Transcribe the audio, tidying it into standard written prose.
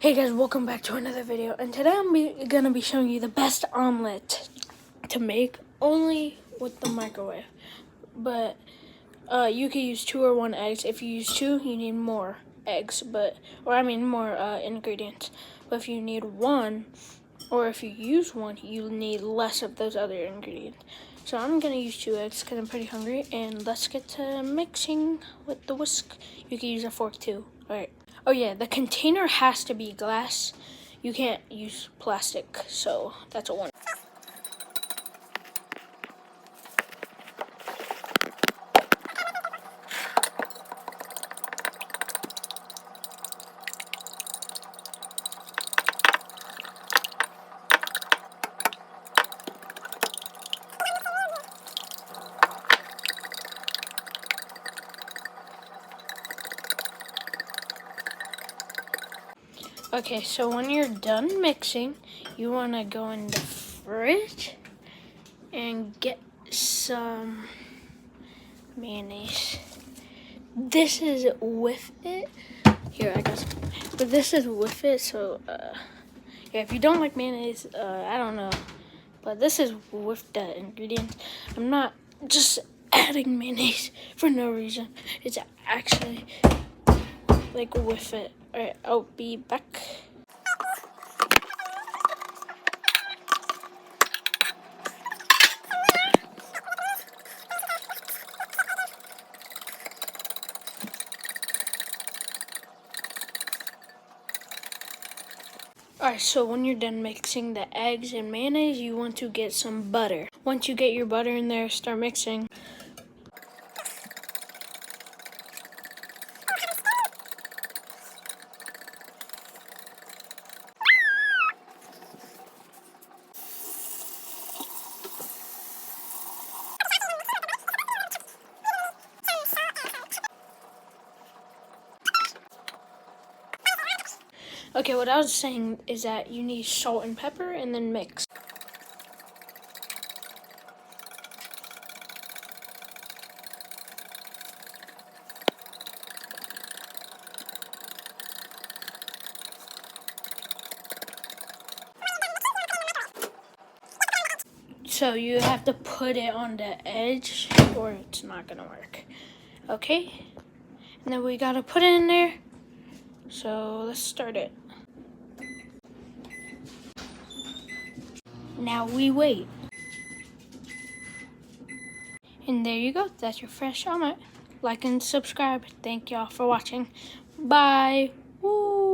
Hey guys, welcome back to another video, and today I'm gonna be showing you the best omelet to make only with the microwave. But you can use 2 or 1 eggs. If you use 2, you need more eggs, more ingredients. But if you need 1, or if you use 1, you need less of those other ingredients. So I'm gonna use 2 eggs because I'm pretty hungry, and let's get to mixing with the whisk. You can use a fork too. All right. Oh yeah, the container has to be glass. You can't use plastic, so that's a warning. Okay, so when you're done mixing, you want to go in the fridge and get some mayonnaise. This is with it. Here, I got some. But this is with it, so, yeah, if you don't like mayonnaise, I don't know. But this is with the ingredients. I'm not just adding mayonnaise for no reason. It's actually, like, with it. Alright, I'll be back. Alright, so when you're done mixing the eggs and mayonnaise, you want to get some butter. Once you get your butter in there, start mixing. Okay, what I was saying is that you need salt and pepper and then mix. So you have to put it on the edge or it's not gonna work. Okay? And then we gotta put it in there. So let's start it. Now we wait. And there you go. That's your fresh omelet. Like and subscribe. Thank y'all for watching. Bye. Woo.